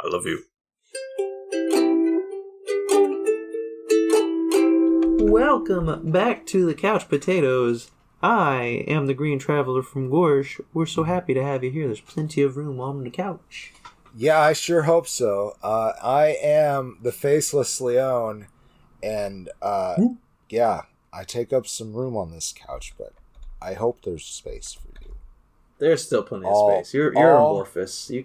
I love you. Welcome back to the Couch Potatoes. I am the Green Traveler from Gorsh. We're so happy to have you here. There's plenty of room on the couch. Yeah, I sure hope so. I am the Faceless Leon, and yeah, I take up some room on this couch, but I hope there's space for you. There's still plenty of space. You're amorphous. You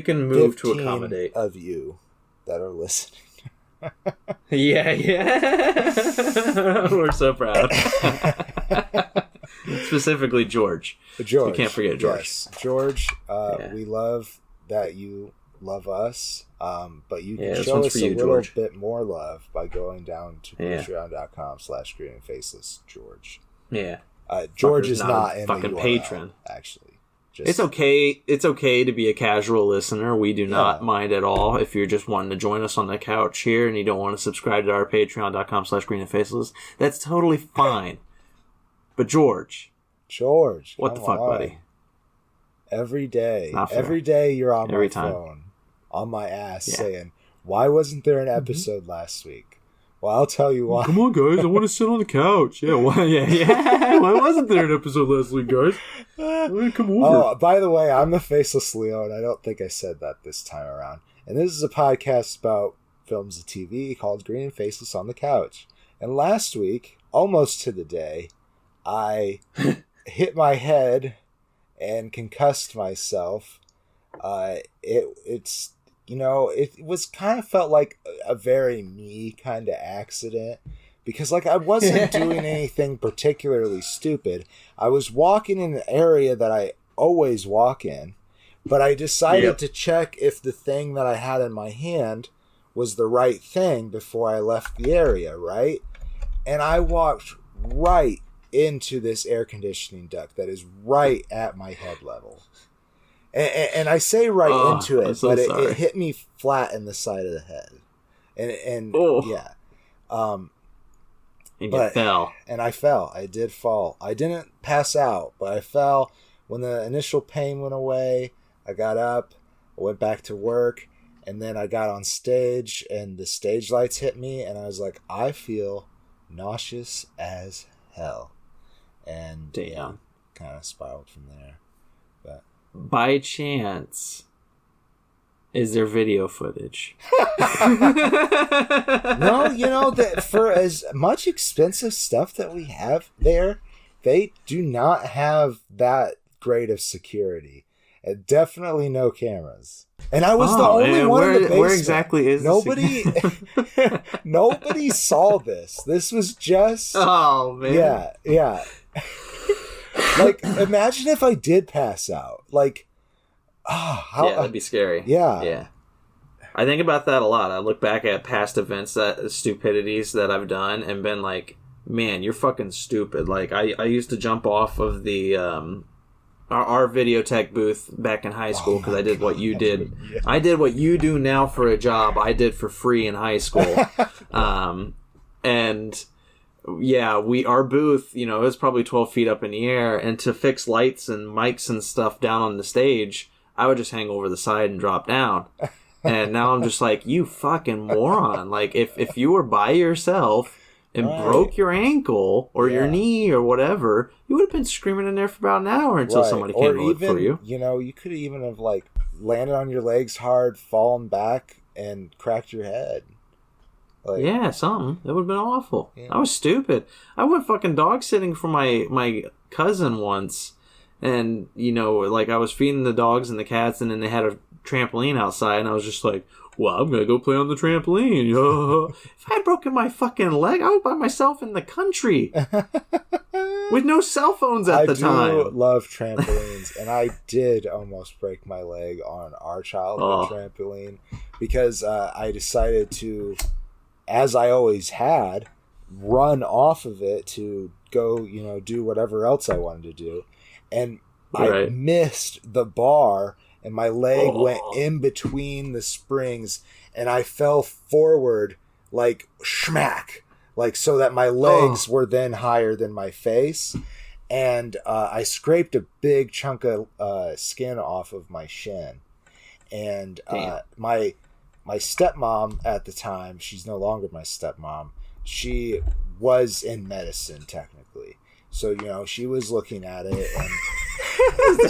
can move to accommodate of you that are listening. Yeah. We're so proud. Specifically, George. You can't forget George. Yes. George, we love that you love us, but you can show us a little bit more love by going down to patreon.com/greenandfacelessgeorge. Yeah. George is not in fucking the URL, patron. Actually. It's okay. It's okay to be a casual listener. We do not mind at all. If you're just wanting to join us on the couch here and you don't want to subscribe to our patreon.com/greenandfaceless, that's totally fine. But George, what the fuck, buddy? Every day you're on my phone, on my ass, saying, "Why wasn't there an episode last week?" Well, I'll tell you why. Come on, guys. I want to sit on the couch. Yeah, why wasn't there an episode last week, guys? Come over. Oh, by the way, I'm the Faceless Leon. I don't think I said that this time around. And this is a podcast about films and TV called Green and Faceless on the Couch. And last week, almost to the day, I hit my head and concussed myself. It was kind of felt like a very me kind of accident because I wasn't doing anything particularly stupid. I was walking in an area that I always walk in, but I decided to check if the thing that I had in my hand was the right thing before I left the area, right? And I walked right into this air conditioning duct that is right at my head level. And I say into it, but it hit me flat in the side of the head. And you fell. And I fell. I did fall. I didn't pass out, but I fell. When the initial pain went away, I got up, I went back to work, and then I got on stage, and the stage lights hit me, and I was like, I feel nauseous as hell. And kind of spiraled from there. But by chance, is there video footage? No, that for as much expensive stuff that we have there, they do not have that great of security. And definitely no cameras. And I was the only one in the basement. Where exactly is nobody saw this. This was just... Oh, man. Yeah. Imagine if I did pass out. That'd be scary. Yeah. I think about that a lot. I look back at past events, stupidities that I've done, and been like, man, you're fucking stupid. I used to jump off of the our videotech booth back in high school because I did what you did. Yeah. I did what you do now for a job. I did for free in high school. And our booth, it was probably 12 feet up in the air, and to fix lights and mics and stuff down on the stage, I would just hang over the side and drop down. And now I'm just like, you fucking moron. If you were by yourself and broke your ankle or your knee or whatever, you would have been screaming in there for about an hour until somebody came to look for you. You could even have landed on your legs hard, fallen back, and cracked your head. Something. That would have been awful. Yeah. I was stupid. I went fucking dog sitting for my cousin once, and I was feeding the dogs and the cats, and then they had a trampoline outside, and I was just like, well, I'm gonna go play on the trampoline. If I had broken my fucking leg, I was by myself in the country with no cell phones at the time. I do love trampolines, and I did almost break my leg on our childhood trampoline because I decided to, as I always had, run off of it to go, do whatever else I wanted to do. And I missed the bar, and my leg went in between the springs, and I fell forward schmack, so that my legs were then higher than my face. And I scraped a big chunk of skin off of my shin. And my stepmom at the time, she's no longer my stepmom. She was in medicine technically, so she was looking at it, and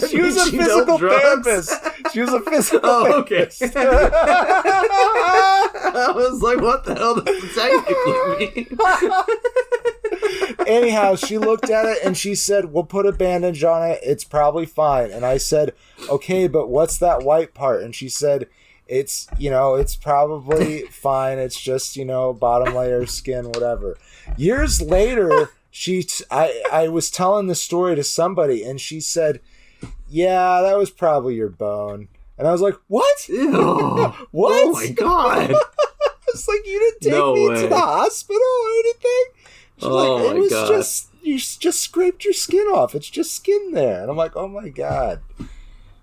she was a physical therapist. She was a physical therapist. Okay. I was like, what the hell does it technically mean? Anyhow, she looked at it and she said, we'll put a bandage on it. It's probably fine. And I said, okay, but what's that white part? And she said, it's probably fine. It's just, bottom layer skin, whatever. Years later, I was telling the story to somebody and she said, yeah, that was probably your bone. And I was like, what? Ew. What? Oh my God. It's like, you didn't take me to the hospital or anything? She's like, it was just, you just scraped your skin off. It's just skin there. And I'm like, oh my God.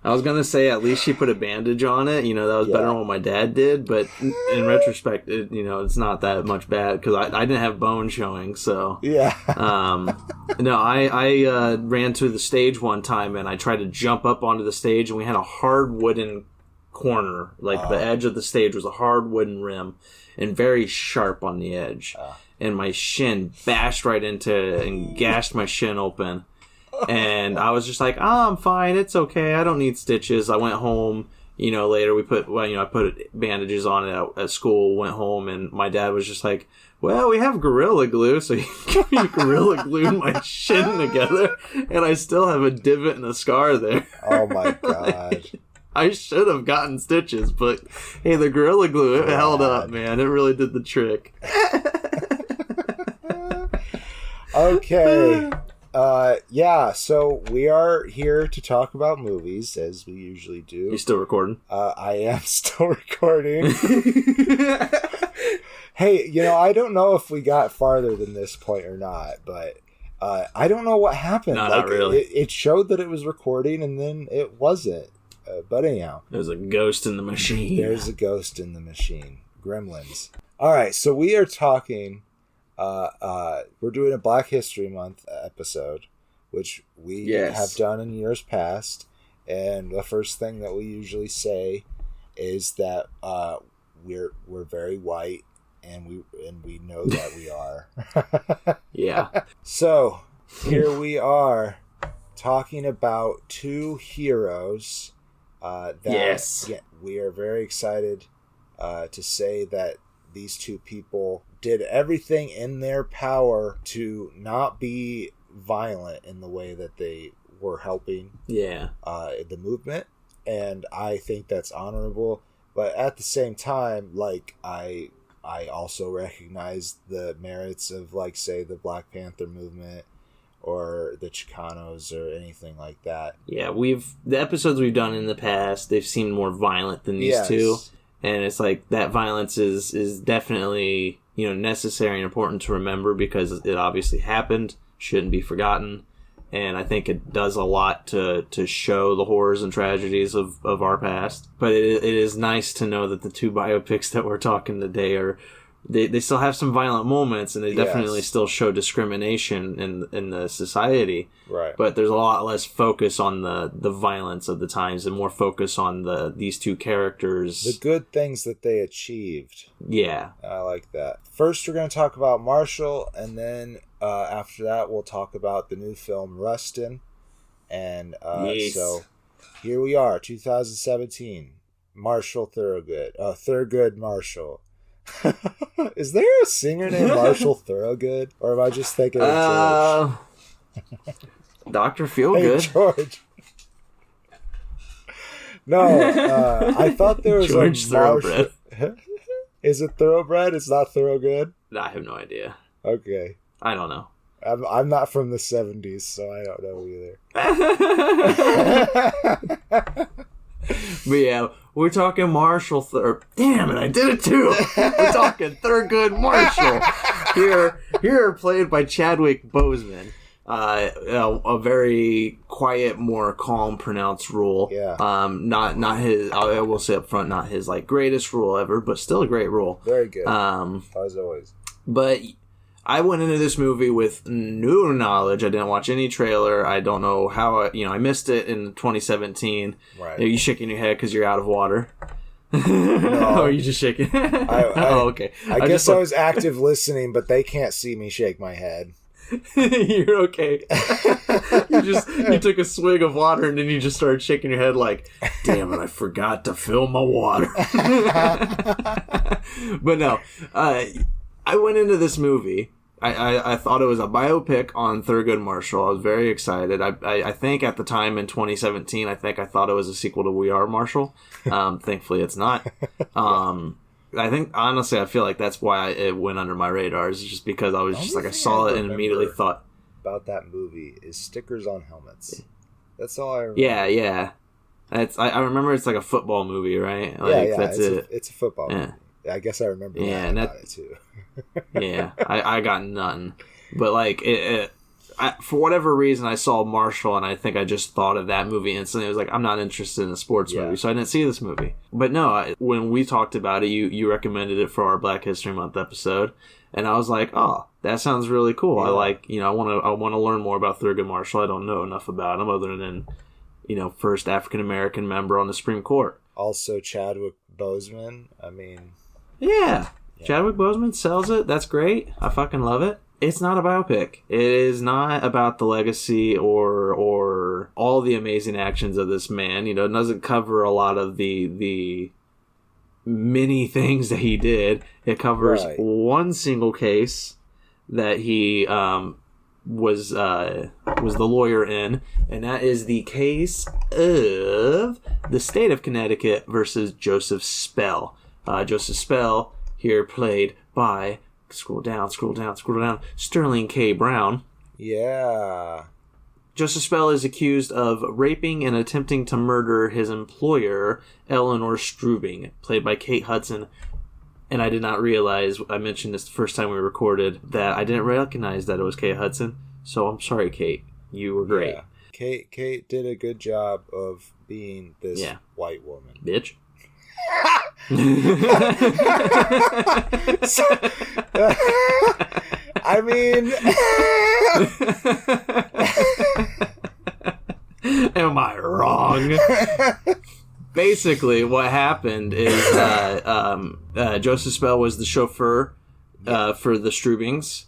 I was going to say at least she put a bandage on it. That was better than what my dad did. But in retrospect, it's not that much bad because I didn't have bone showing. So, yeah. No, I ran to the stage one time and I tried to jump up onto the stage and we had a hard wooden corner. Like the edge of the stage was a hard wooden rim and very sharp on the edge. And my shin bashed right into it and gashed my shin open. And I was just like, I'm fine. It's okay. I don't need stitches. I went home, later I put bandages on it at school, went home, and my dad was just like, well, we have Gorilla Glue, so he Gorilla glued my shin together, and I still have a divot and a scar there. Oh my God. I should have gotten stitches, but hey, the Gorilla Glue, it held up, man. It really did the trick. Okay. So we are here to talk about movies, as we usually do. You still recording? I am still recording. Hey, I don't know if we got farther than this point or not, but I don't know what happened. No, not really. It showed that it was recording, and then it wasn't. But anyhow. There's a ghost in the machine. There's a ghost in the machine. Gremlins. All right, so we are talking... we're doing a Black History Month episode, which we have done in years past, and the first thing that we usually say is that we're very white, and we know that we are. Yeah. So here we are talking about two heroes. We are very excited to say that these two people did everything in their power to not be violent in the way that they were helping the movement, and I think that's honorable. But at the same time, I also recognize the merits of, say, the Black Panther movement or the Chicanos or anything like that. Yeah, the episodes we've done in the past, they've seemed more violent than these two. And it's like that violence is definitely, necessary and important to remember because it obviously happened, shouldn't be forgotten. And I think it does a lot to show the horrors and tragedies of our past. But it is nice to know that the two biopics that we're talking today they still have some violent moments, and they definitely still show discrimination in the society. Right. But there's a lot less focus on the violence of the times and more focus on these two characters. The good things that they achieved. Yeah. I like that. First, we're going to talk about Marshall, and then after that, we'll talk about the new film Rustin. And so here we are, 2017. Marshall Thurgood. Thurgood Marshall. Is there a singer named Marshall Thurgood, or am I just thinking of George? Dr. Feelgood. Hey, George. No, I thought there was George Thoroughbred. Is it Thoroughbred? It's not Thurgood? I have no idea. Okay. I don't know. I'm not from the 70s, so I don't know either. But yeah, we're talking Marshall Damn it, I did it too! We're talking Thurgood Marshall. Here played by Chadwick Boseman. A very quiet, more calm, pronounced role. Yeah. Not his. I will say up front, not his greatest role ever, but still a great role. Very good. As always. But I went into this movie with no knowledge. I didn't watch any trailer. I don't know how I missed it in 2017. Right. Are you shaking your head because you're out of water? No. Or are you just shaking? Oh, okay. I guess I was active listening, but they can't see me shake my head. You're okay. You took a swig of water and then you just started shaking your head like, damn it, I forgot to fill my water. But no, I went into this movie. I thought it was a biopic on Thurgood Marshall. I was very excited. I think at the time in 2017, I thought it was a sequel to We Are Marshall. Thankfully, it's not. I think, honestly, I feel like that's why it went under my radar. Is just because I was just like, I saw it and immediately thought. About that movie is stickers on helmets. That's all I remember. Yeah. I remember it's like a football movie, right? Like, yeah. That's it's a football movie. I guess I remember that about it too. Yeah, I got nothing. But like, for whatever reason, I saw Marshall, and I think I just thought of that movie instantly. I was like, I'm not interested in a sports movie, so I didn't see this movie. But no, when we talked about it, you recommended it for our Black History Month episode, and I was like, oh, that sounds really cool. Yeah. I want to learn more about Thurgood Marshall. I don't know enough about him other than, first African American member on the Supreme Court. Also, Chadwick Boseman. I mean, yeah. Chadwick Boseman sells it. That's great. I fucking love it. It's not a biopic. It is not about the legacy or all the amazing actions of this man. It doesn't cover a lot of the many things that he did. It covers one single case that he was the lawyer in, and that is the case of the state of Connecticut versus Joseph Spell. Joseph Spell here played by, scroll down, Sterling K. Brown. Yeah. Joseph Spell is accused of raping and attempting to murder his employer, Eleanor Strubing, played by Kate Hudson. And I did not realize, I mentioned this the first time we recorded, that I didn't recognize that it was Kate Hudson. So I'm sorry, Kate. You were great. Yeah. Kate did a good job of being this white woman. Bitch. I mean, am I wrong? Basically, what happened is Joseph Spell was the chauffeur for the Strubings,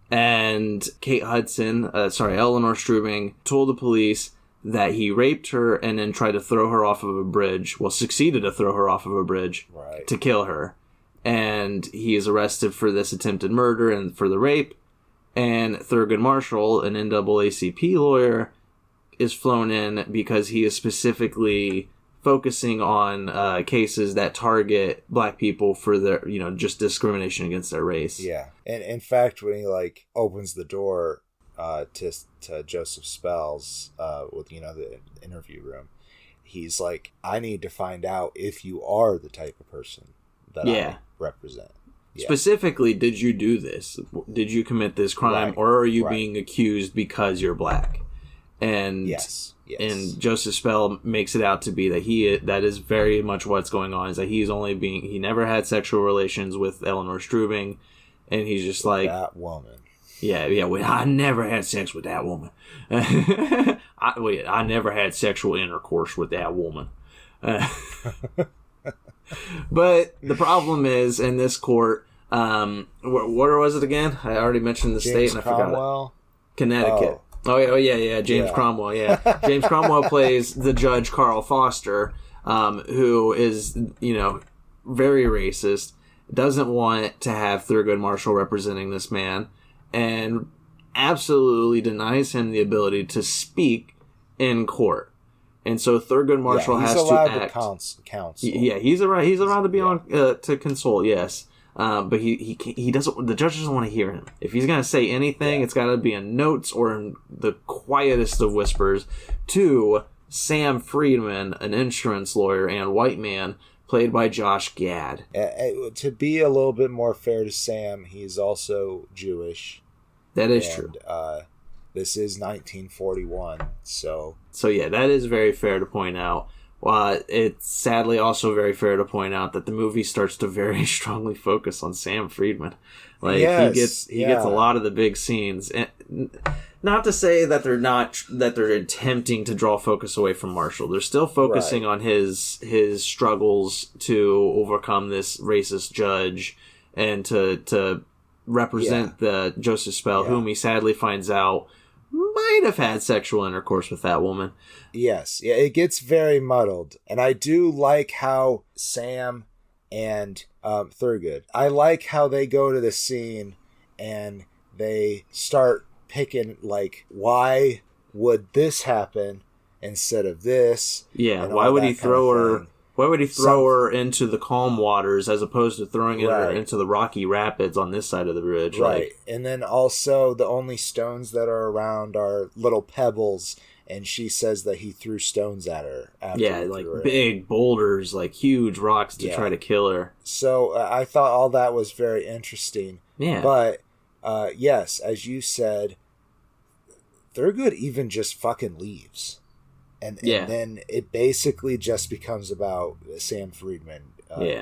and Kate Hudson, Eleanor Strubing, told the police that he raped her and then tried to throw her off of a bridge. Well, succeeded to throw her off of a bridge to kill her. And he is arrested for this attempted murder and for the rape. And Thurgood Marshall, an NAACP lawyer, is flown in because he is specifically focusing on cases that target black people for their, just discrimination against their race. Yeah. And in fact, when he opens the door to Joseph Spell's with the interview room, he's like, I need to find out if you are the type of person that I represent. Yeah. Specifically, did you do this? Did you commit this crime, or are you being accused because you're black? And yes. And Joseph Spell makes it out to be that that is very much what's going on. Is that he never had sexual relations with Eleanor Strubing, and he's just like, that woman. Yeah. I never had sex with that woman. I never had sexual intercourse with that woman. But the problem is, in this court, where was it again? I already mentioned the state and I forgot it. Connecticut. Oh yeah. James Cromwell, yeah. James Cromwell plays the judge Carl Foster, who is, very racist, doesn't want to have Thurgood Marshall representing this man, and absolutely denies him the ability to speak in court. And so Thurgood Marshall has to act. He's allowed to counsel. Yeah, he's allowed to be on to consult. Yes, but he doesn't. The judge doesn't want to hear him. If he's going to say anything, it's got to be in notes or in the quietest of whispers. To Sam Friedman, an insurance lawyer and white man, played by Josh Gad. To be a little bit more fair to Sam, he's also Jewish. That is true. This is 1941, so yeah, that is very fair to point out. It's sadly also very fair to point out that the movie starts to very strongly focus on Sam Friedman. Like he gets a lot of the big scenes, and not to say that they're attempting to draw focus away from Marshall. They're still focusing on his struggles to overcome this racist judge and to represent the Joseph Spell, whom he sadly finds out might have had sexual intercourse with that woman. Yes, yeah, it gets very muddled, and I do like how Sam and Thurgood, I like how they go to the scene and they start picking, like, why would this happen instead of this? Yeah, why would he throw her? Why would he throw her into the calm waters as opposed to throwing her into the rocky rapids on this side of the bridge? Right, and then also the only stones that are around are little pebbles. And she says that he threw stones at her. Like big boulders, like huge rocks to try to kill her. So I thought all that was very interesting. Yeah. But, yes, as you said, Thurgood even just fucking leaves. And then it basically just becomes about Sam Friedman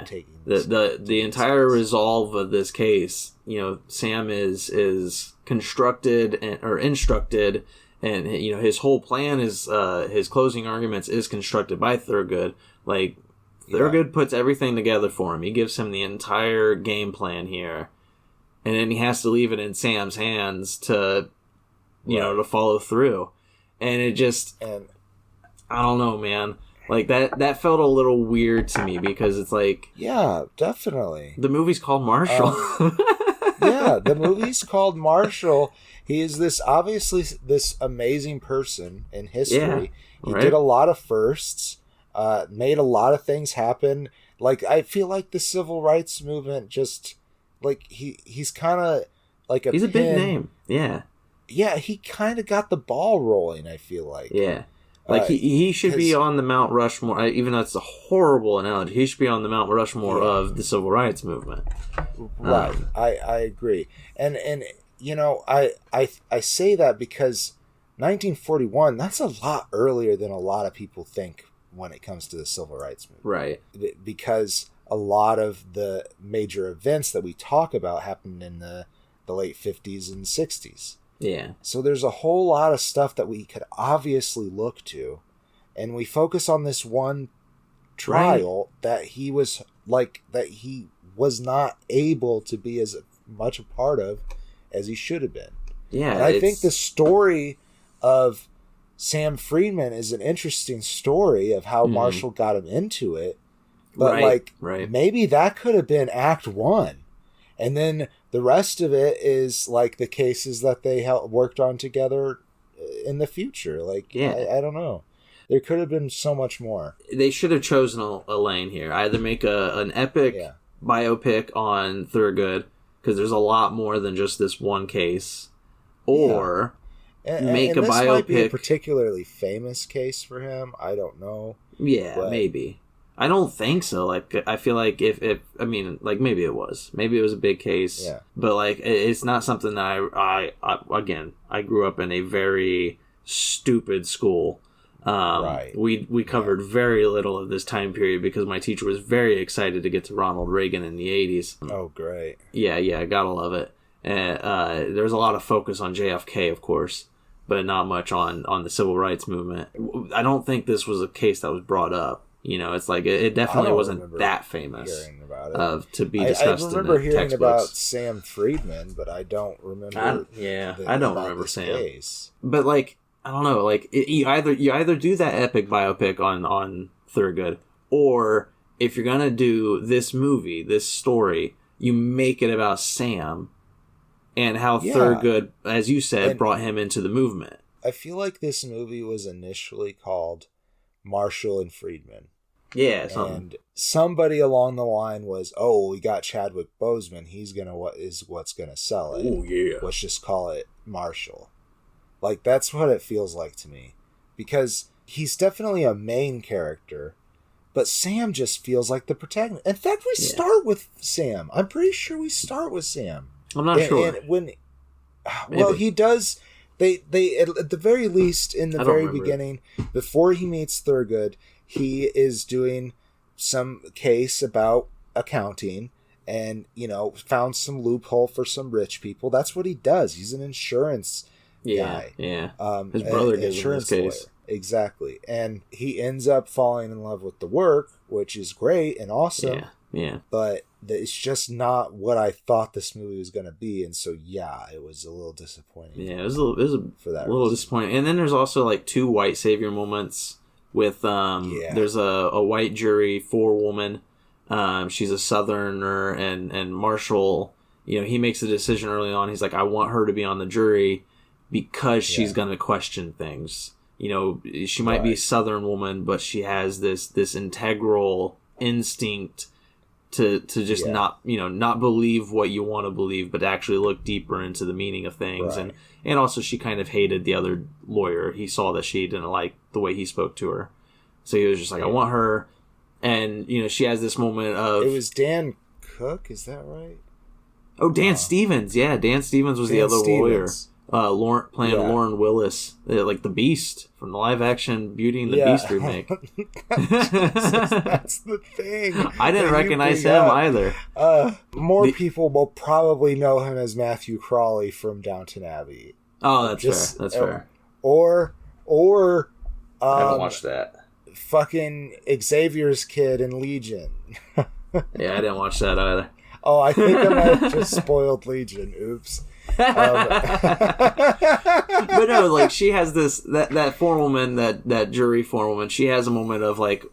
taking the entire resolve of this case. Sam is constructed or instructed. And, his whole plan is, his closing arguments is constructed by Thurgood. Like, Thurgood puts everything together for him. He gives him the entire game plan here. And then he has to leave it in Sam's hands to, to follow through. And it just, I don't know, man. Like, that felt a little weird to me because it's like... Yeah, definitely. The movie's called Marshall. The movie's called Marshall. He is obviously this amazing person in history. He did a lot of firsts, made a lot of things happen. Like, I feel like the civil rights movement just, like, he's kind of like he's a big name. Yeah. Yeah, he kind of got the ball rolling, I feel like. Yeah. Like, he should be on the Mount Rushmore, even though it's a horrible analogy, he should be on the Mount Rushmore of the civil rights movement. Right. I agree. And I say that because 1941, that's a lot earlier than a lot of people think when it comes to the civil rights movement. Right. Because a lot of the major events that we talk about happened in the late 50s and 60s. Yeah. So there's a whole lot of stuff that we could obviously look to. And we focus on this one trial that he was not able to be as much a part of as he should have been. Yeah. And I think the story of Sam Friedman is an interesting story of how Marshall got him into it. But maybe that could have been Act 1. And then the rest of it is like the cases that they worked on together in the future. Like, I don't know. There could have been so much more. They should have chosen a lane here. Either make an epic biopic on Thurgood, because there's a lot more than just this one case, or make a biopic. This might be a particularly famous case for him. I don't know. Yeah, maybe. I don't think so. Like, I feel like maybe it was. Maybe it was a big case. Yeah. But, like, it's not something that I grew up in a very stupid school. We covered very little of this time period because my teacher was very excited to get to Ronald Reagan in the 80s. Oh, great. Yeah, gotta love it. And there was a lot of focus on JFK, of course, but not much on the civil rights movement. I don't think this was a case that was brought up. It's like it definitely wasn't that famous to be discussed. I remember hearing about Sam Friedman, but I don't remember. I don't remember Sam. Case. But like, I don't know. Like, you either do that epic biopic on Thurgood, or if you're gonna do this movie, this story, you make it about Sam and how Thurgood, as you said, brought him into the movement. I feel like this movie was initially called Marshall and Friedman. Yeah, and somebody along the line was, we got Chadwick Boseman. He's what's gonna sell it. Oh yeah. Let's just call it Marshall. Like, that's what it feels like to me, because he's definitely a main character, but Sam just feels like the protagonist. In fact, we start with Sam. I'm pretty sure we start with Sam. I'm not sure. And he does. They at the very least in the very beginning, before he meets Thurgood, he is doing some case about accounting and, found some loophole for some rich people. That's what he does. He's an insurance guy. Yeah. His brother did in this case. Exactly. And he ends up falling in love with the work, which is great and awesome. Yeah. But it's just not what I thought this movie was going to be. And so, it was a little disappointing. Yeah, it was a little disappointing. And then there's also like two white savior moments with, there's a white jury forewoman. She's a Southerner, and Marshall, he makes a decision early on. He's like, I want her to be on the jury because she's going to question things. She might be a Southern woman, but she has this integral instinct to just not believe what you want to believe, but actually look deeper into the meaning of things. Right. And also she kind of hated the other lawyer. He saw that she didn't like the way he spoke to her. So he was just like, I want her. And, she has this moment of... It was Dan Cook, is that right? Oh, Dan Stevens. Yeah, Dan Stevens was the other lawyer. Lauren Willis, like the Beast from the live-action Beauty and the Beast remake. That's the thing. I didn't recognize him either. More people will probably know him as Matthew Crawley from Downton Abbey. Oh, that's fair. That's fair. Or I haven't watched that. Fucking Xavier's kid in Legion. Yeah, I didn't watch that either. Oh, I think I might have just spoiled Legion. Oops. But no, like she has that forewoman, that jury forewoman. She has a moment of like,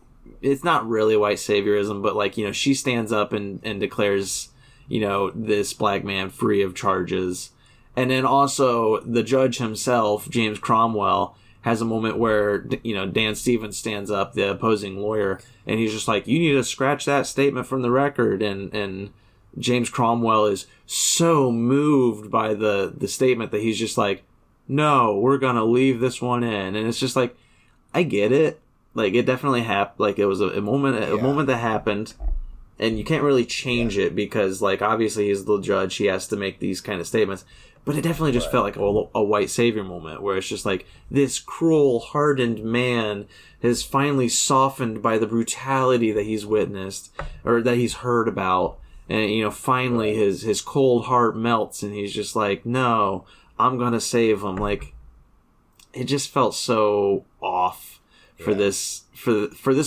it's not really white saviorism, but like she stands up and declares this black man free of charges, and then also the judge himself, James Cromwell, has a moment where Dan Stevens stands up, the opposing lawyer, and he's just like, you need to scratch that statement from the record, and James Cromwell is so moved by the statement that he's just like, no, we're gonna leave this one in. And it's just like, I get it. Like, it definitely happened. Like, it was a moment that happened, and you can't really change it because, like, obviously he's the judge. He has to make these kind of statements. But it definitely just felt like a white savior moment where it's just like, this cruel, hardened man is finally softened by the brutality that he's witnessed or that he's heard about. And, finally his cold heart melts and he's just like, no, I'm going to save him. Like, it just felt so off for this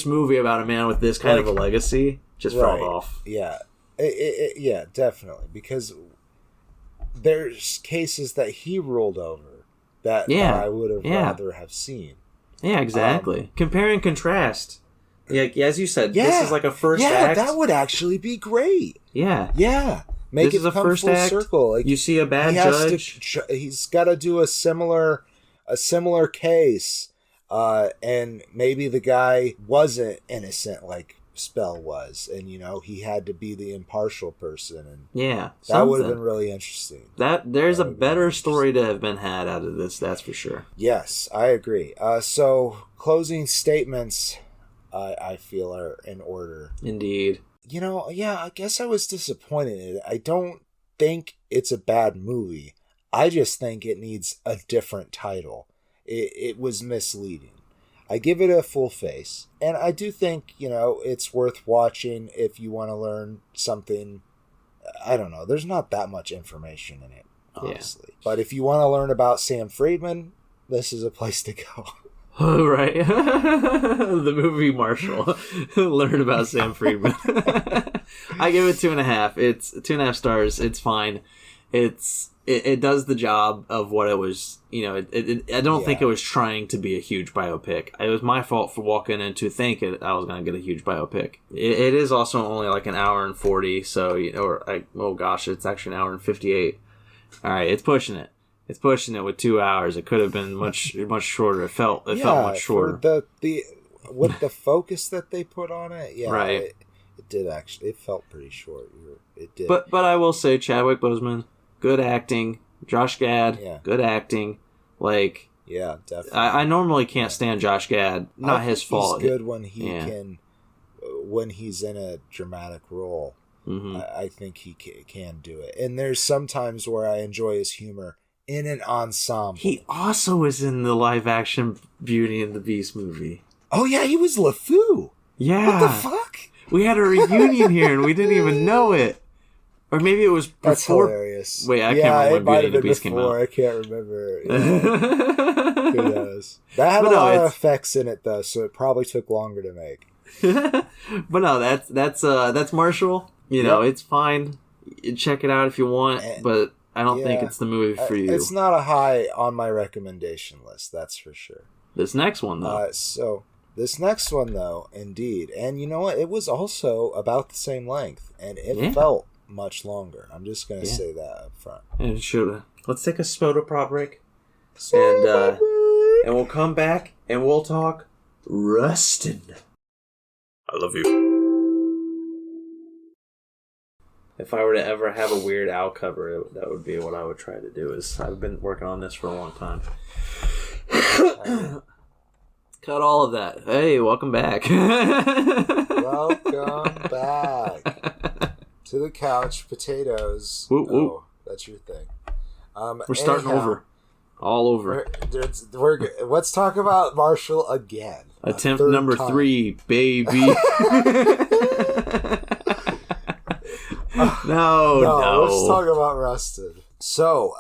movie about a man with this kind of a legacy. Just felt off. Yeah. Yeah, definitely. Because there's cases that he ruled over that I would have rather have seen. Yeah, exactly. Compare and contrast. Yeah, as you said, this is like a first act. Yeah, that would actually be great. Yeah. Yeah. Make this it come full circle. Like, you see a bad judge. He's got to do a similar case, and maybe the guy wasn't innocent like Spell was, and he had to be the impartial person, and that would have been really interesting. There's a better story to have been had out of this, that's for sure. Yes, I agree. So closing statements, I feel, are in order. Indeed. I guess I was disappointed. I don't think it's a bad movie. I just think it needs a different title. It was misleading. I give it a full face. And I do think, it's worth watching if you want to learn something. I don't know. There's not that much information in it, honestly. Yeah. But if you want to learn about Sam Friedman, this is a place to go. Oh, right. The movie Marshall. Learn about Sam Friedman. I give it 2.5. It's 2.5 stars. It's fine. It does the job of what it was. I don't think it was trying to be a huge biopic. It was my fault for walking into thinking I was going to get a huge biopic. It is also only like an hour and 40. So, it's actually an hour and 58. All right. It's pushing it. It's pushing it with 2 hours. It could have been much shorter. It felt much shorter. For with the focus that they put on it, right. It did actually. It felt pretty short. It did. But I will say, Chadwick Boseman, good acting. Josh Gad, good acting. Like, yeah, definitely. I normally can't stand Josh Gad. Not his fault. He's good when he can, when he's in a dramatic role. Mm-hmm. I think he can do it. And there's some times where I enjoy his humor in an ensemble. He also is in the live-action Beauty and the Beast movie. Oh, yeah, he was LeFou. Yeah. What the fuck? We had a reunion here and we didn't even know it. Or maybe it was before. That's hilarious. Wait, I can't remember it might when have Beauty been and the Beast came before. out. I can't remember. Yeah. Who knows? That had a lot of effects in it, though, so it probably took longer to make. But no, that's Marshall. You know, it's fine. Check it out if you want, but I don't think it's the movie for you. It's not a high on my recommendation list, that's for sure. This next one, though. This next one, though, indeed. And you know what? It was also about the same length, and it felt much longer. I'm just going to say that up front. And should let's take a Spoda break, and we'll come back and we'll talk Rustin. I love you. If I were to ever have a Weird Al cover, that would be what I would try to do. I've been working on this for a long time. Cut all of that. Hey, welcome back. Welcome back to the couch. Potatoes. Woo, woo. Oh, that's your thing. We're starting over. All over. Let's talk about Marshall again. Attempt number 3, baby. No. Let's talk about Rustin. So,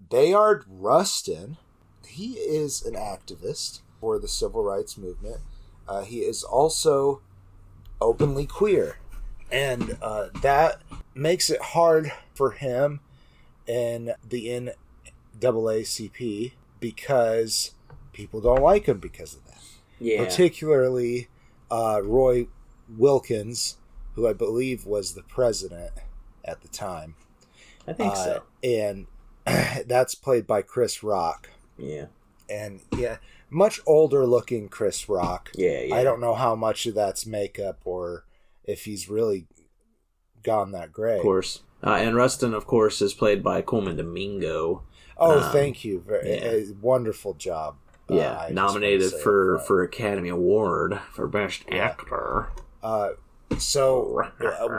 Bayard Rustin, he is an activist for the civil rights movement. He is also openly queer. And that makes it hard for him in the NAACP because people don't like him because of that. Yeah. Particularly Roy Wilkins, who I believe was the president at the time. I think so. And that's played by Chris Rock. Yeah. And much older looking Chris Rock. Yeah. I don't know how much of that's makeup or if he's really gone that gray. Of course. And Rustin, of course, is played by Coleman Domingo. Oh, thank you. A wonderful job. Yeah, nominated for Academy Award for Best Actor. So,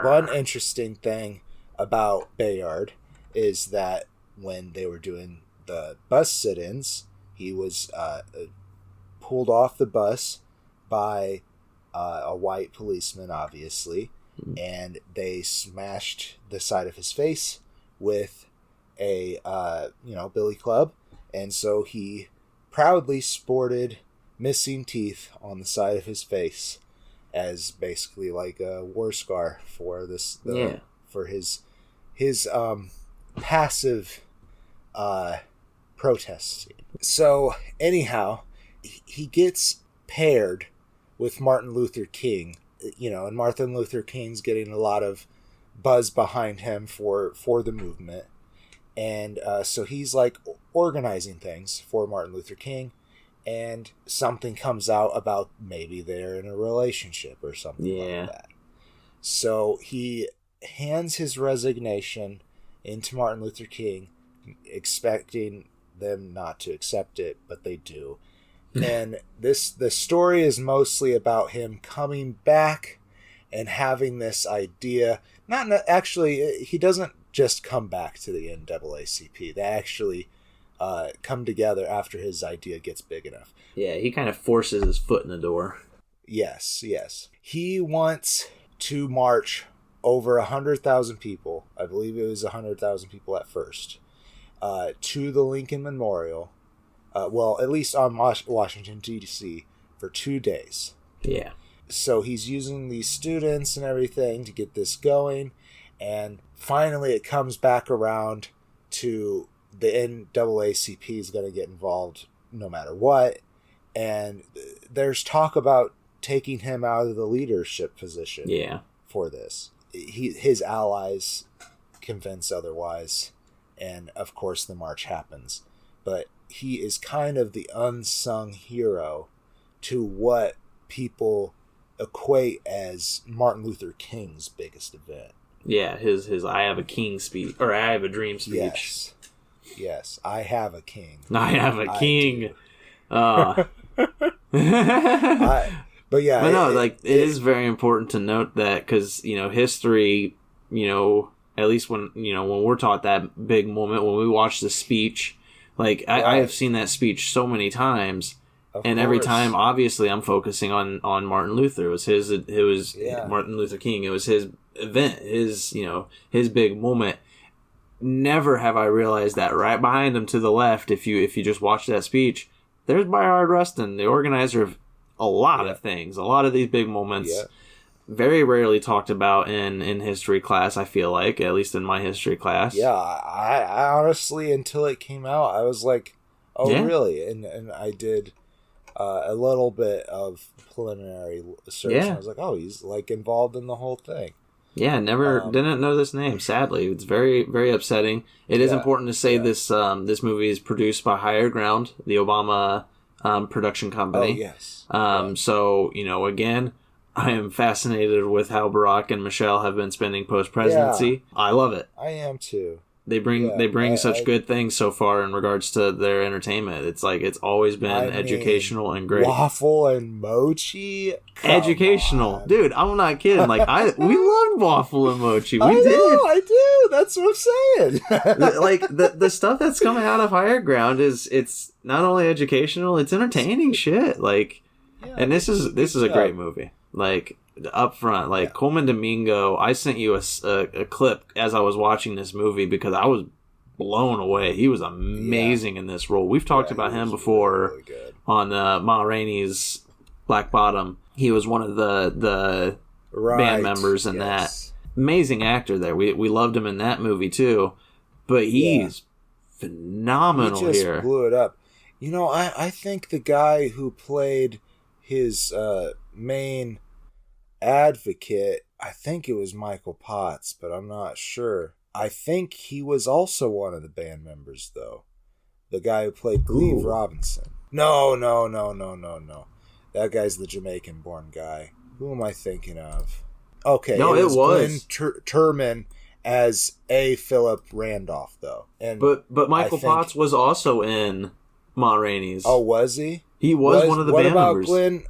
one interesting thing about Bayard is that when they were doing the bus sit-ins, he was pulled off the bus by a white policeman, obviously, and they smashed the side of his face with a billy club, and so he proudly sported missing teeth on the side of his face as basically like a war scar for this for his passive protest. So anyhow, he gets paired with Martin Luther King, and Martin Luther King's getting a lot of buzz behind him for the movement. And so he's like organizing things for Martin Luther King, and something comes out about maybe they're in a relationship or something like that. So he hands his resignation into Martin Luther King, expecting them not to accept it, but they do. And the story is mostly about him coming back and having this idea. He doesn't just come back to the NAACP. They actually come together after his idea gets big enough. Yeah, he kind of forces his foot in the door. Yes. He wants to march over 100,000 people. I believe it was 100,000 people at first. To the Lincoln Memorial. At least on Washington, D.C. for 2 days. Yeah. So he's using these students and everything to get this going. And finally it comes back around to the NAACP is going to get involved no matter what. And there's talk about taking him out of the leadership position for this. His allies convince otherwise. And, of course, the march happens. But he is kind of the unsung hero to what people equate as Martin Luther King's biggest event. Yeah, his I have a king speech, or I have a dream speech. Yes, I have a king. I have a king. But it is very important to note that because, history, at least when we're taught that big moment, when we watch the speech, I have seen that speech so many times, And every time, obviously, I'm focusing on Martin Luther. It was Martin Luther King. It was his event, his big moment. Never have I realized that right behind him to the left, if you just watch that speech, there's Bayard Rustin, the organizer of a lot of things, a lot of these big moments. Yeah. Very rarely talked about in history class, I feel like, at least in my history class. Yeah, I honestly, until it came out, I was like, oh, really? And I did a little bit of preliminary search. Yeah. And I was like, oh, he's like involved in the whole thing. Yeah, didn't know this name. Sadly, it's very, very upsetting. It is important to say this movie is produced by Higher Ground, the Obama production company. Oh, yes. So, again, I am fascinated with how Barack and Michelle have been spending post-presidency. Yeah. I love it. I am too. They bring such good things so far in regards to their entertainment. It's like it's always been educational and great. Waffle and mochi, educational, dude. I'm not kidding. Like we loved waffle and mochi. I do. That's what I'm saying. Like the stuff that's coming out of Higher Ground it's not only educational, it's entertaining shit. Like, and this is a great movie. Like. Up front, like Coleman Domingo, I sent you a clip as I was watching this movie because I was blown away. He was amazing in this role. We've talked about him before really on Ma Rainey's Black Bottom. He was one of the band members in that. Amazing actor there. We loved him in that movie too, but he's phenomenal here. He just blew it up. I think the guy who played his main advocate, I think it was Michael Potts, but I'm not sure. I think he was also one of the band members, though. The guy who played Cleve Robinson. No. That guy's the Jamaican-born guy. Who am I thinking of? Okay, no, it was Glenn Turman as A. Philip Randolph, though. And but Michael Potts was also in Ma Rainey's. Oh, was he? He was one of the band members.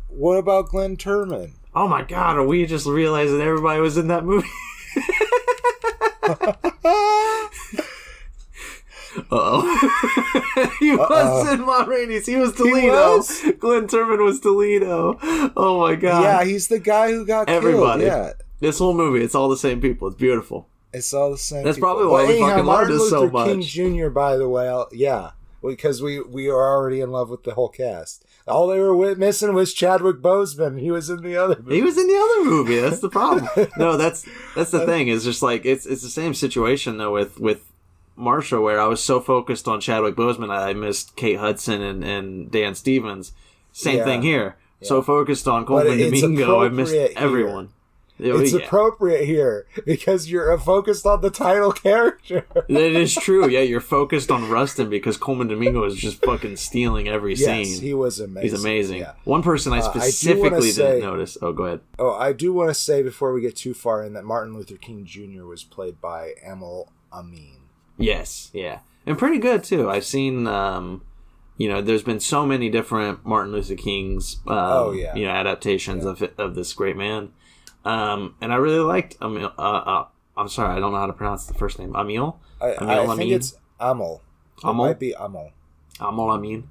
What about Glenn Turman? Oh my god, are we just realizing everybody was in that movie? Uh-oh. He was in Ma Rainey's. He was Toledo. Glenn Turman was Toledo. Oh my god. Yeah, he's the guy who got killed. Yeah. This whole movie, it's all the same people. It's beautiful. It's all the same That's people. Probably why we fucking loved it so much. King Jr., by the way, because we are already in love with the whole cast. All they were missing was Chadwick Boseman. He was in the other movie. He was in the other movie. That's the problem. No, that's the thing. It's just like it's the same situation though with Marsha, where I was so focused on Chadwick Boseman I missed Kate Hudson and Dan Stevens. Same thing here. Yeah. So focused on Coleman Domingo, I missed everyone. It's appropriate here because you're focused on the title character. That is true. Yeah, you're focused on Rustin because Coleman Domingo is just fucking stealing every scene. Yes, he was amazing. He's amazing. Yeah. One person I specifically didn't notice. Oh, go ahead. Oh, I do want to say before we get too far in that Martin Luther King Jr. was played by Aml Amin. Yes, yeah. And pretty good, too. I've seen... there's been so many different Martin Luther King's adaptations of this great man. And I really liked Amil. I'm sorry, I don't know how to pronounce the first name. Amil? I think it's Aml. It might be Aml. Aml Amin.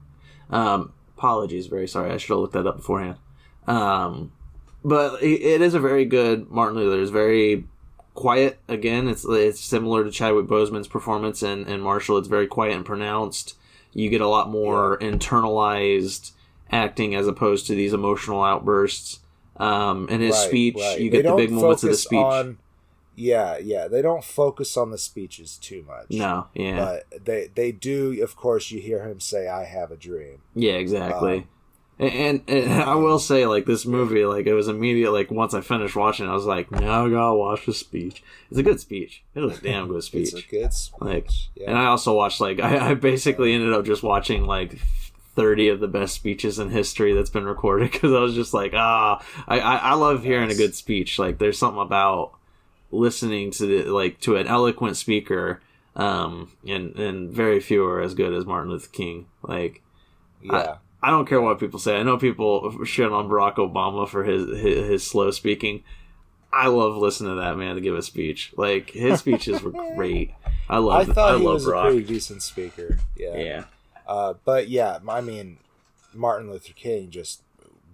Apologies, very sorry. I should have looked that up beforehand. But it is a very good Martin Luther. It's very quiet. Again, it's similar to Chadwick Boseman's performance in Marshall. It's very quiet and pronounced. You get a lot more internalized acting as opposed to these emotional outbursts. In his speech, you get the big moments of the speech. They don't focus on the speeches too much. No, yeah. But they do, of course, you hear him say, I have a dream. Yeah, exactly. And I will say, like, this movie, like, it was immediate, like, once I finished watching it, I was like, now I gotta watch the speech. It's a good speech. It was a damn good speech. It's a good speech. Like, and I also watched, like, I basically ended up just watching, like, 30 of the best speeches in history that's been recorded because I was just like, I love hearing a good speech. Like, there's something about listening to an eloquent speaker, and very few are as good as Martin Luther King. Like, I don't care what people say. I know people shit on Barack Obama for his slow speaking. I love listening to that man to give a speech. Like, his speeches were great. I thought he was Barack. A pretty decent speaker. Yeah. Yeah. But yeah, I mean, Martin Luther King just.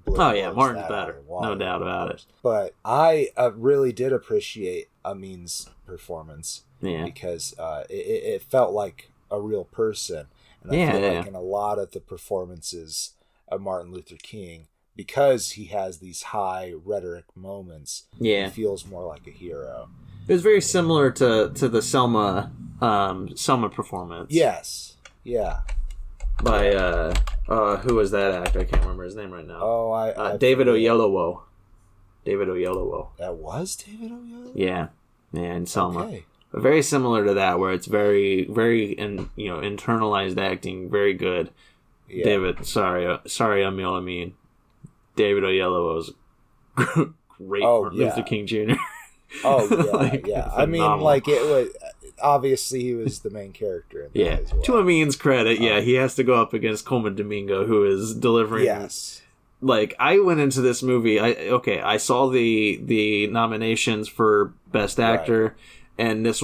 Oh yeah, Martin's better, no doubt about it. But I really did appreciate Amin's performance, because it felt like a real person, and I feel like in a lot of the performances of Martin Luther King, because he has these high rhetoric moments, he feels more like a hero. It was very similar to the Selma performance. Yes, yeah. By who was that actor? I can't remember his name right now. Oh, I David Oyelowo. David Oyelowo. That was David Oyelowo? Yeah, in Selma. Okay. But very similar to that, where it's very, very, internalized acting, very good. Yeah. Sorry, Amin. David Oyelowo's great Martin Luther King Jr. Oh yeah. I mean, like it was. Obviously, he was the main character in that as well. To Amin's credit, he has to go up against Coleman Domingo, who is delivering. Yes. Like, I went into this movie. I saw the nominations for Best Actor, and this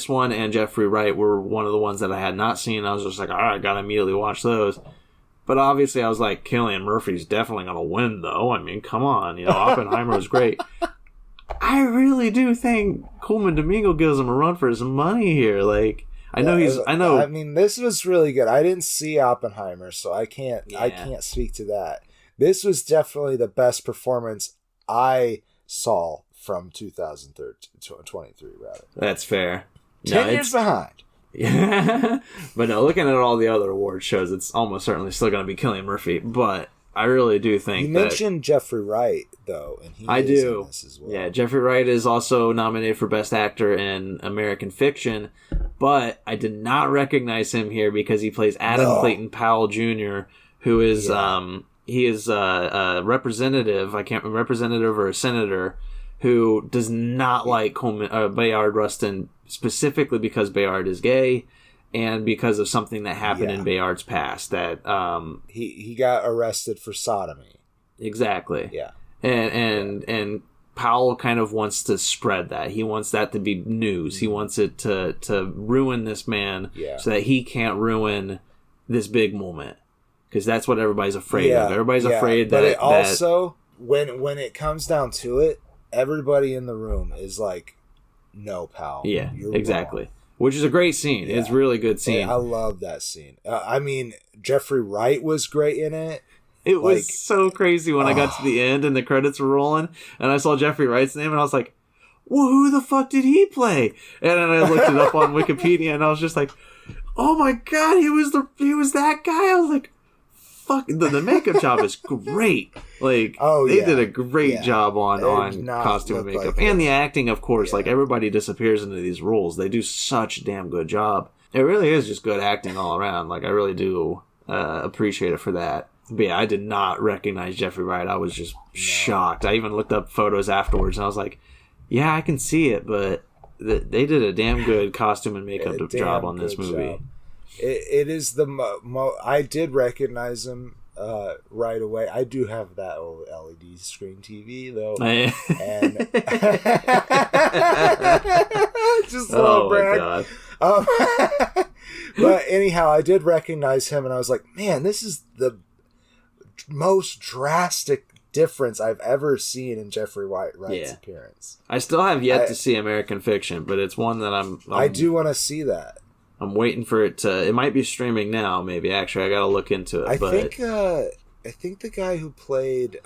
one and Jeffrey Wright were one of the ones that I had not seen. I was just like, all right, I gotta immediately watch those. But obviously, I was like, Cillian Murphy's definitely gonna win, though. I mean, come on, Oppenheimer was great. I really do think Coleman Domingo gives him a run for his money here. Like, I know. I mean, this was really good. I didn't see Oppenheimer, so I can't speak to that. This was definitely the best performance I saw from 2023, rather. That's fair. 10 years behind. Yeah. But no, looking at all the other award shows, it's almost certainly still going to be Cillian Murphy. But I really do think you mentioned Jeffrey Wright, though, and I do. In this as well. Yeah, Jeffrey Wright is also nominated for Best Actor in American Fiction, but I did not recognize him here because he plays Adam Clayton Powell Jr., who is he is a representative, representative or a senator, who does not like Bayard Rustin, specifically because Bayard is gay. And because of something that happened in Bayard's past, that he got arrested for sodomy. Exactly. Yeah. And Powell kind of wants to spread that. He wants that to be news. Mm-hmm. He wants it to ruin this man so that he can't ruin this big moment. Because that's what everybody's afraid of. Everybody's afraid that... But it also, when it comes down to it, everybody in the room is like, no, Powell. Yeah, you're exactly. Wrong. Which is a great scene. Yeah. It's a really good scene. Yeah, I love that scene. I mean, Jeffrey Wright was great in it. It was so crazy when I got to the end and the credits were rolling, and I saw Jeffrey Wright's name, and I was like, well, who the fuck did he play? And then I looked it up on Wikipedia, and I was just like, oh my god, he was that guy? I was like, fuck, the makeup job is great. Like, they did a great job on costume and makeup. And the acting, of course. Like, everybody disappears into these roles. They do such a damn good job. It really is just good acting all around. Like, I really do appreciate it for that. But yeah, I did not recognize Jeffrey Wright. I was just shocked. I even looked up photos afterwards, and I was like, yeah, I can see it, but they did a damn good costume and makeup job on this movie. Job. It is the I did recognize him right away. I do have that old LED screen TV though, and just a little brag. But anyhow, I did recognize him, and I was like, man, this is the most drastic difference I've ever seen in Jeffrey Wright's appearance. I still have yet to see American Fiction, but it's one that I do want to see that. I'm waiting for it to... It might be streaming now, maybe. Actually, I gotta look into it. I think the guy who played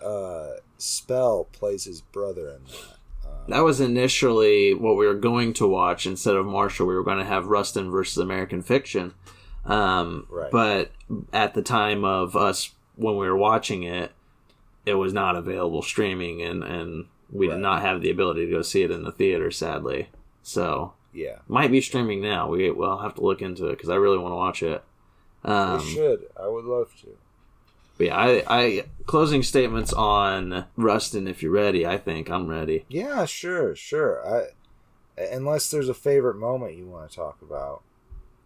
Spell plays his brother in that. That was initially what we were going to watch. Instead of Marshall, we were going to have Rustin versus American Fiction. Right. But at the time of us, when we were watching it, it was not available streaming, and we did not have the ability to go see it in the theater, sadly. So... Yeah. Might be streaming now. We'll have to look into it because I really want to watch it. We should. I would love to. But yeah, I closing statements on Rustin, if you're ready. I think I'm ready. Yeah, sure. Unless there's a favorite moment you want to talk about.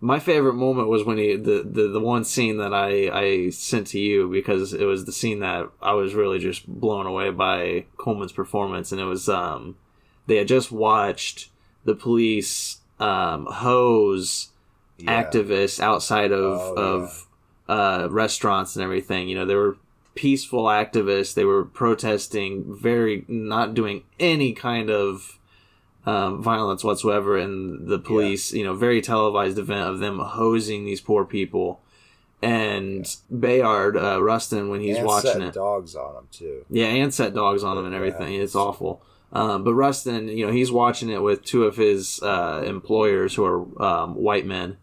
My favorite moment was when the one scene that I sent to you, because it was the scene that I was really just blown away by Coleman's performance, and it was they had just watched the police hose activists outside of restaurants and everything. You know, they were peaceful activists. They were protesting, not doing any kind of violence whatsoever. And the police, you know, very televised event of them hosing these poor people. And Bayard, Rustin, when he's watching it, dogs on him too. Yeah, and set dogs on him and everything. It's awful. But Rustin, you know, he's watching it with two of his employers who are white men,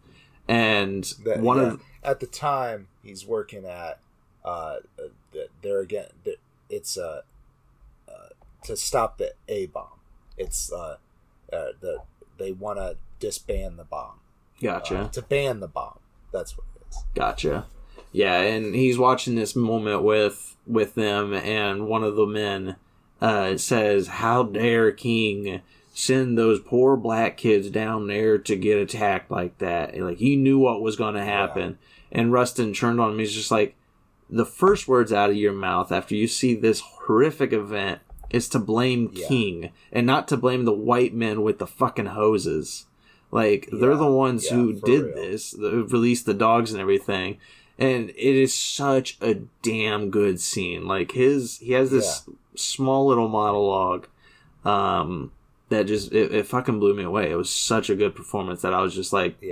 and at the time he's working at it's to stop the A bomb. It's they want to disband the bomb. Gotcha. To ban the bomb. That's what it is. Gotcha. Yeah, and he's watching this moment with them, and one of the men says, "How dare King send those poor black kids down there to get attacked like that? Like, he knew what was going to happen." Yeah. And Rustin turned on him. He's just like, the first words out of your mouth after you see this horrific event is to blame King and not to blame the white men with the fucking hoses. Like, they're the ones who did this, who released the dogs and everything. And it is such a damn good scene. Like, he has this small little monologue that just, it fucking blew me away. It was such a good performance that I was just like,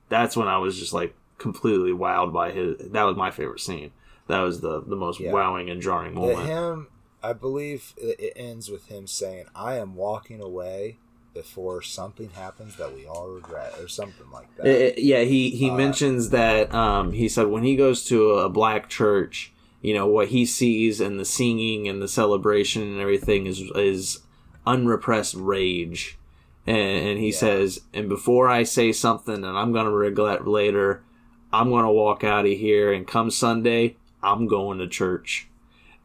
that's when I was just like completely wowed by that was my favorite scene. That was the most wowing and jarring moment. I believe it ends with him saying, "I am walking away before something happens that we all regret," or something like that. He mentions that he said when he goes to a black church, you know, what he sees and the singing and the celebration and everything is unrepressed rage. And he says, and before I say something and I'm going to regret later, I'm going to walk out of here, and come Sunday, I'm going to church.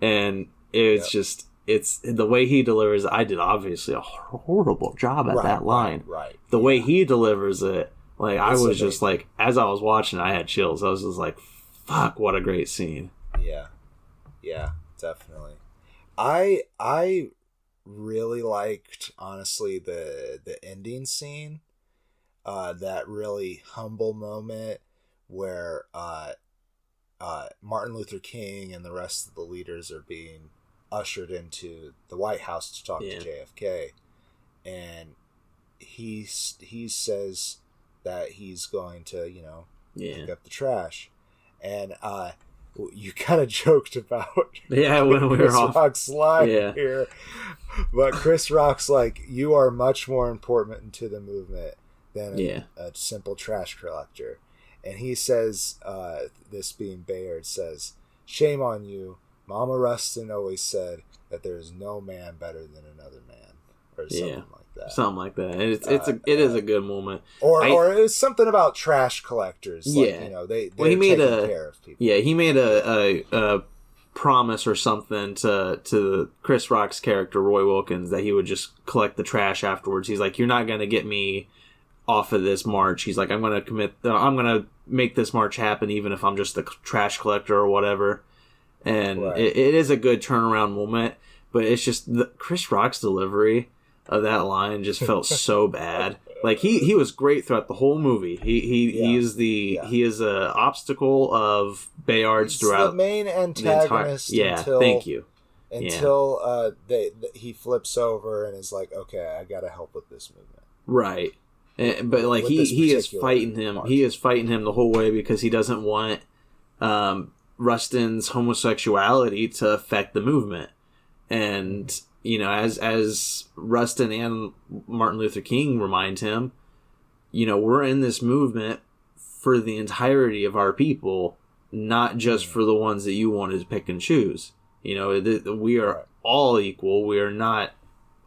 And it's just, it's the way he delivers. I did obviously a horrible job at that line. Right. The way he delivers it, like, I was just like, as I was watching, I had chills. I was just like, fuck, what a great scene. Yeah, definitely. I really liked, honestly, the ending scene, that really humble moment where Martin Luther King and the rest of the leaders are being ushered into the White House to talk to JFK, and he says that he's going to, you know, pick up the trash, and you kind of joked about when we were off Rock's line here, but Chris Rock's like, "You are much more important to the movement than a simple trash collector," and he says, this being Bayard, says, "Shame on you. Mama Rustin always said that there is no man better than another man," or something like that. Something like that. It is a good moment. Or it was something about trash collectors. Like, you know, they're taking care of people. Yeah, he made a promise or something to Chris Rock's character, Roy Wilkins, that he would just collect the trash afterwards. He's like, "You're not going to get me off of this march." He's like, I'm going to make this march happen even if I'm just a trash collector or whatever. And it is a good turnaround moment, but it's just Chris Rock's delivery of that line just felt so bad. Like, he was great throughout the whole movie. He is a obstacle of Bayard's throughout the main antagonist. Thank you. Until he flips over and is like, "Okay, I got to help with this movement." Right. But like he is fighting him. March. He is fighting him the whole way because he doesn't want Rustin's homosexuality to affect the movement. And, you know, as Rustin and Martin Luther King remind him, you know, we're in this movement for the entirety of our people, not just for the ones that you wanted to pick and choose. You know, we are all equal. We are not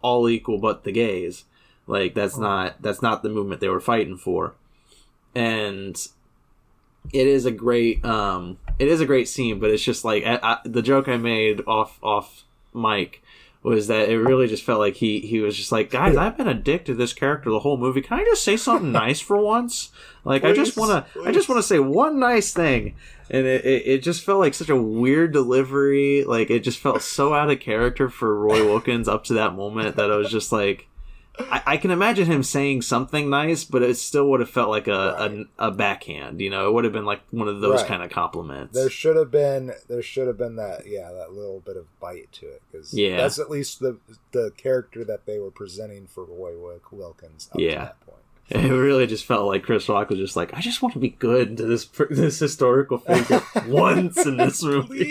all equal but the gays. Like, that's not the movement they were fighting for. And it is a great scene, but it's just like the joke I made off mic was that it really just felt like he was just like, "Guys, I've been a dick to this character the whole movie. Can I just say something nice for once? Like, please, I just want to say one nice thing." And it just felt like such a weird delivery. Like, it just felt so out of character for Roy Wilkins up to that moment that I was just like, I can imagine him saying something nice, but it still would have felt like a backhand. You know, it would have been like one of those kind of compliments. There should have been that little bit of bite to it, because that's at least the character that they were presenting for Roy Wilkins up to that point. It really just felt like Chris Rock was just like, I just want to be good to this historical figure once in this movie.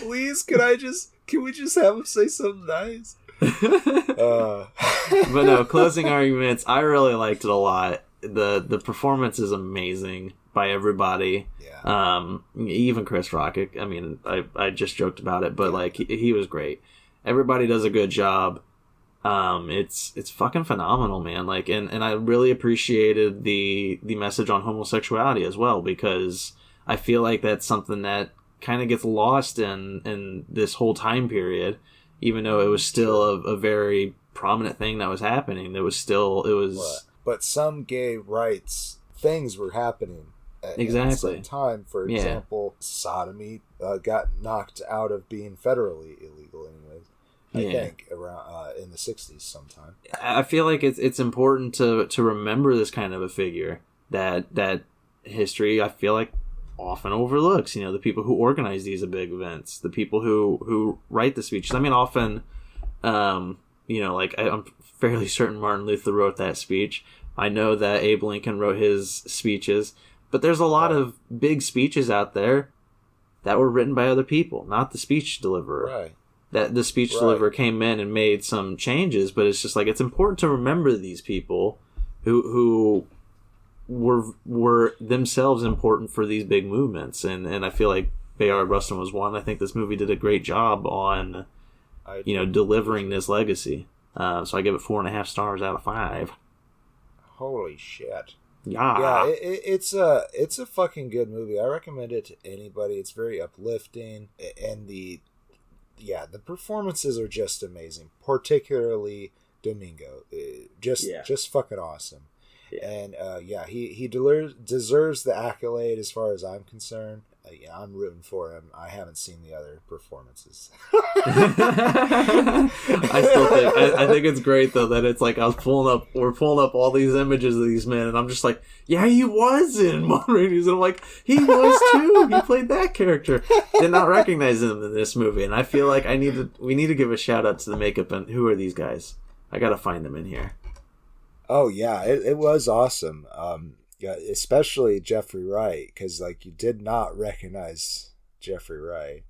Please, can we just have him say something nice? But no, closing arguments, I really liked it a lot. The performance is amazing by everybody. Even Chris Rock. I mean, I just joked about it, but like he was great. Everybody does a good job. It's fucking phenomenal, man. Like, and I really appreciated the message on homosexuality as well, because I feel like that's something that kind of gets lost in this whole time period. Even though it was still a very prominent thing that was happening, But some gay rights things were happening at the same time. For example, sodomy got knocked out of being federally illegal, anyways. I think around in the 60s sometime. I feel like it's important to remember this kind of a figure that history, I feel like, often overlooks. You know, the people who organize these big events, the people who write the speeches. I mean, often, you know, like I'm fairly certain Martin Luther wrote that speech. I know that Abe Lincoln wrote his speeches, but there's a lot of big speeches out there that were written by other people, not the speech deliverer. Right. That the speech deliverer came in and made some changes, but it's just like, it's important to remember these people who were themselves important for these big movements, and I feel like Bayard Rustin was one. I think this movie did a great job on delivering this legacy. So I give it 4.5 stars out of 5. Holy shit! Yeah, it's a fucking good movie. I recommend it to anybody. It's very uplifting, and the performances are just amazing. Particularly Domingo, just fucking awesome. Yeah. And he deserves the accolade as far as I'm concerned. I'm rooting for him. I haven't seen the other performances. I think it's great though that it's like we're pulling up all these images of these men, and I'm just like, yeah, he was in Mulroney's, and I'm like, he was too. He played that character. Did not recognize him in this movie, and I feel like we need to give a shout out to the makeup. And who are these guys? I gotta find them in here. Oh yeah, it was awesome. Especially Jeffrey Wright, because like you did not recognize Jeffrey Wright.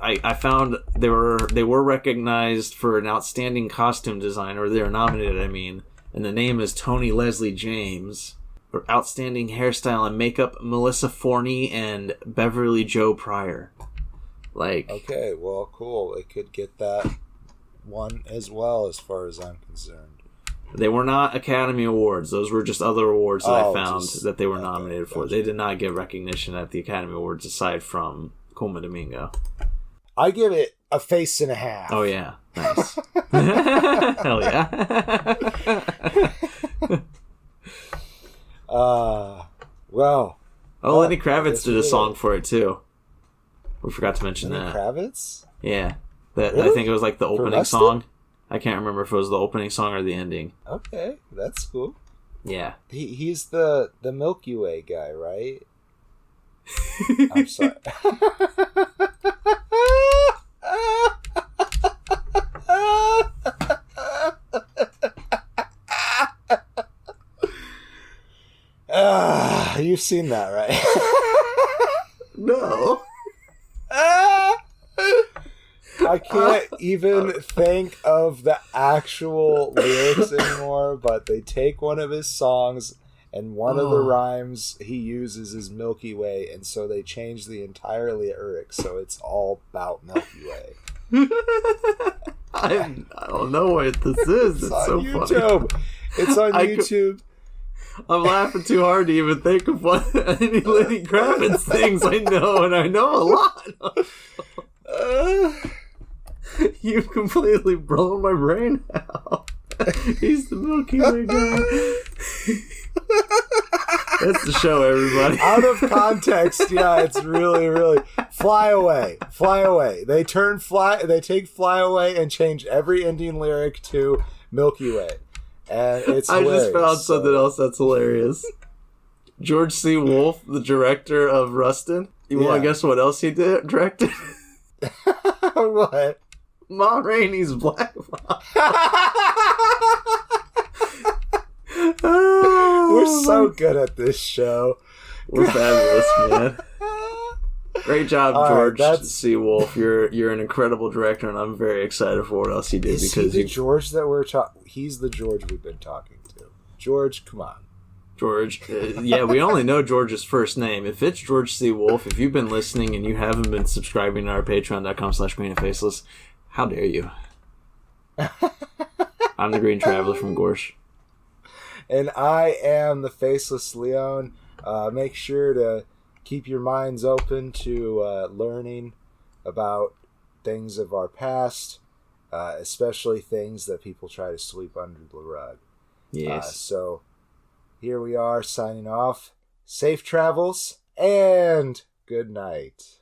I found they were recognized for an outstanding costume design, or they were nominated. I mean, and the name is Tony Leslie James. For outstanding hairstyle and makeup, Melissa Forney and Beverly Joe Pryor. Like, okay, well, cool. It could get that one as well, as far as I'm concerned. They were not Academy Awards. Those were just other awards that I found that they were nominated for. They did not get recognition at the Academy Awards aside from Colman Domingo. I give it a face and a half. Oh, yeah. Nice. Hell yeah. Well. Oh, Lenny Kravitz did a song for it, too. We forgot to mention Lenny that. Kravitz? Yeah. Really? I think it was like the opening song. I can't remember if it was the opening song or the ending. Okay, that's cool. Yeah. He's the Milky Way guy, right? I'm sorry. You've seen that, right? No. I can't even think of the actual lyrics anymore, but they take one of his songs, and one of the rhymes he uses is Milky Way, and so they change the entire lyrics, so it's all about Milky Way. I don't know what this is. It's so YouTube. Funny. It's on YouTube. I'm laughing too hard to even think of what any Lenny Kravitz things I know, and I know a lot. You've completely blown my brain out. He's the Milky Way guy. That's the show, everybody. Out of context, yeah, it's really Fly Away. Fly Away. They take Fly Away and change every Indian lyric to Milky Way. And it's I hilarious, just found something else that's hilarious. George C. Wolfe, the director of Rustin. You want to guess what else he directed? What? Ma Rainey's Black Mom. We're so good at this show. We're fabulous, man. Great job, George C. Wolfe. You're an incredible director, and I'm very excited for what else you did. Is he the George that we're talking? He's the George we've been talking to. George, come on. George. Yeah, we only know George's first name. If it's George C. Wolfe, if you've been listening and you haven't been subscribing to our patreon.com/greenandfaceless, how dare you? I'm the Green Traveler from Gorsh. And I am the Faceless Leon. Make sure to keep your minds open to learning about things of our past, especially things that people try to sweep under the rug. Yes. So here we are signing off. Safe travels and good night.